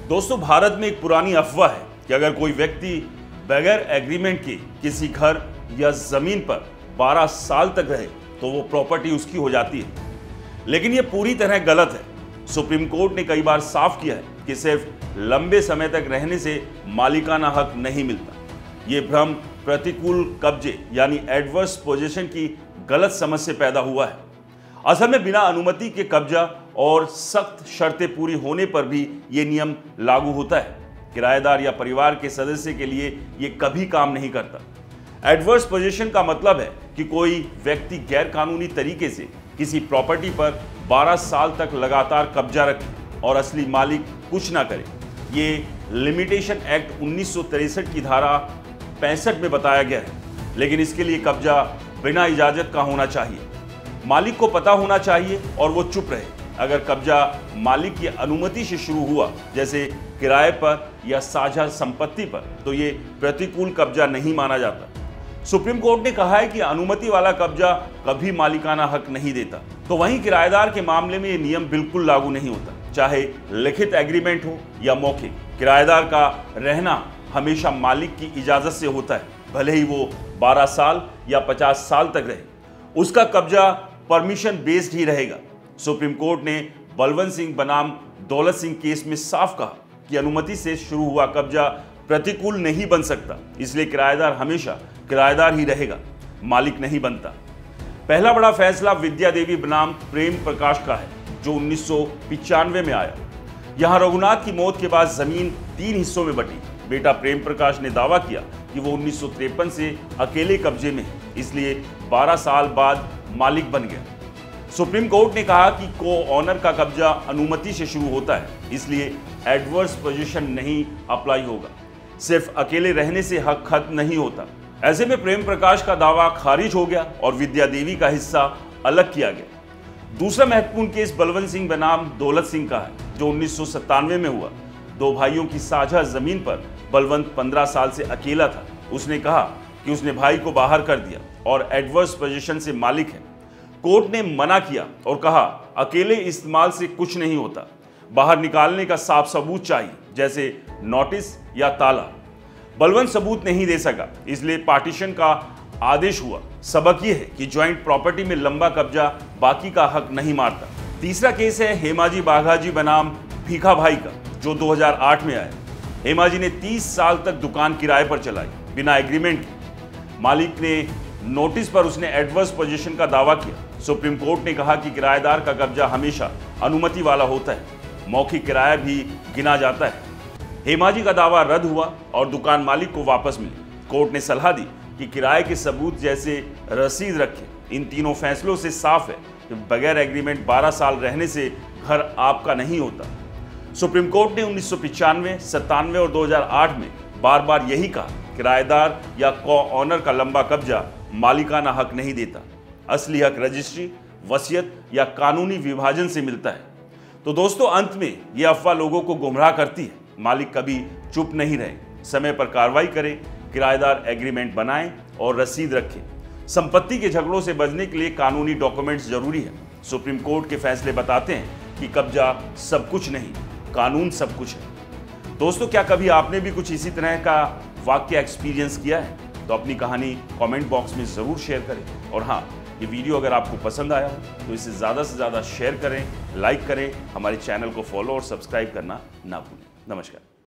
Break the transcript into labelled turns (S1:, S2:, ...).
S1: दोस्तों, भारत में एक पुरानी अफवाह है कि अगर कोई व्यक्ति बगैर एग्रीमेंट के किसी घर या जमीन पर 12 साल तक रहे तो वो प्रॉपर्टी उसकी हो जाती है। लेकिन ये पूरी तरह गलत है। सुप्रीम कोर्ट ने कई बार साफ किया है कि सिर्फ लंबे समय तक रहने से मालिकाना हक नहीं मिलता। ये भ्रम प्रतिकूल कब्जे यानी एडवर्स पोजीशन की गलत समझ से पैदा हुआ है। असल में बिना अनुमति के कब्जा और सख्त शर्तें पूरी होने पर भी ये नियम लागू होता है। किराएदार या परिवार के सदस्य के लिए ये कभी काम नहीं करता। एडवर्स पोजीशन का मतलब है कि कोई व्यक्ति गैर कानूनी तरीके से किसी प्रॉपर्टी पर 12 साल तक लगातार कब्जा रखे और असली मालिक कुछ ना करे। ये लिमिटेशन एक्ट 1963 की धारा 65 में बताया गया है। लेकिन इसके लिए कब्जा बिना इजाजत का होना चाहिए। मालिक को पता होना चाहिए और वो चुप रहे। अगर कब्जा मालिक की अनुमति से शुरू हुआ, जैसे किराए पर या साझा संपत्ति पर, तो ये प्रतिकूल कब्जा नहीं माना जाता। सुप्रीम कोर्ट ने कहा है कि अनुमति वाला कब्जा कभी मालिकाना हक नहीं देता। तो वहीं किराएदार के मामले में ये नियम बिल्कुल लागू नहीं होता, चाहे लिखित एग्रीमेंट हो या मौखिक। किराएदार का रहना हमेशा मालिक की इजाजत से होता है, भले ही वो 12 साल या 50 साल तक रहे। उसका कब्जा परमिशन बेस्ड ही रहेगा। सुप्रीम कोर्ट ने बलवंत सिंह बनाम दौलत सिंह केस में साफ कहा कि अनुमति से शुरू हुआ कब्जा प्रतिकूल नहीं बन सकता, इसलिए किराएदार हमेशा किराएदार ही रहेगा, मालिक नहीं बनता। पहला बड़ा फैसला विद्या देवी बनाम प्रेम प्रकाश का है, जो 1995 में आया। यहां रघुनाथ की मौत के बाद जमीन 3 हिस्सों में बटी। बेटा प्रेम प्रकाश ने दावा किया कि वो 1953 से अकेले कब्जे में है, इसलिए 12 साल बाद मालिक बन गया। सुप्रीम कोर्ट ने कहा कि को ऑनर का कब्जा अनुमति से शुरू होता है, इसलिए एडवर्स पोजीशन नहीं अप्लाई होगा। सिर्फ अकेले रहने से हक खत्म नहीं होता। ऐसे में प्रेम प्रकाश का दावा खारिज हो गया और विद्या देवी का हिस्सा अलग किया गया। दूसरा महत्वपूर्ण केस बलवंत सिंह बनाम दौलत सिंह का है, जो 1997 में हुआ। 2 भाइयों की साझा जमीन पर बलवंत 15 साल से अकेला था। उसने कहा कि उसने भाई को बाहर कर दिया और एडवर्स पोजीशन से मालिक है। कोर्ट ने मना किया और कहा अकेले इस्तेमाल से कुछ नहीं होता, बाहर निकालने का साफ सबूत चाहिए, जैसे नोटिस या ताला। बलवंत सबूत नहीं दे सका, इसलिए पार्टीशन का आदेश हुआ। सबक यह है कि ज्वाइंट प्रॉपर्टी में लंबा कब्जा बाकी का हक नहीं मारता। तीसरा केस है हेमाजी बाघाजी बनाम भीखा भाई का, जो 2008 में आया। हेमाजी ने 30 साल तक दुकान किराए पर चलाई बिना एग्रीमेंट के। मालिक ने नोटिस पर उसने एडवर्स पोजीशन का दावा किया। सुप्रीम कोर्ट ने कहा कि किराएदार का कब्जा हमेशा अनुमति वाला होता है, मौखिक किराया भी गिना जाता है। हेमाजी का दावा रद्द हुआ और दुकान मालिक को वापस मिली। कोर्ट ने सलाह दी कि किराए के सबूत जैसे रसीद रखें। इन तीनों फैसलों से साफ है कि बगैर एग्रीमेंट 12 साल रहने से घर आपका नहीं होता। सुप्रीम कोर्ट ने 1995, 97 और 2008 में बार बार यही कहा, किराएदार या को ऑनर का लंबा कब्जा मालिकाना हक नहीं देता। असली हक रजिस्ट्री, वसीयत या कानूनी विभाजन से मिलता है। तो दोस्तों, अंत में यह अफवाह लोगों को गुमराह करती है। मालिक कभी चुप नहीं रहे, समय पर कार्रवाई करें, किराएदार एग्रीमेंट बनाएं और रसीद रखें। संपत्ति के झगड़ों से बचने के लिए कानूनी डॉक्यूमेंट्स जरूरी है। सुप्रीम कोर्ट के फैसले बताते हैं कि कब्जा सब कुछ नहीं, कानून सब कुछ है। दोस्तों, क्या कभी आपने भी कुछ इसी तरह का वाक्य एक्सपीरियंस किया है? तो अपनी कहानी कमेंट बॉक्स में ज़रूर शेयर करें। और हाँ, ये वीडियो अगर आपको पसंद आया हो तो इसे ज़्यादा से ज़्यादा शेयर करें, लाइक करें, हमारे चैनल को फॉलो और सब्सक्राइब करना ना भूलें। नमस्कार।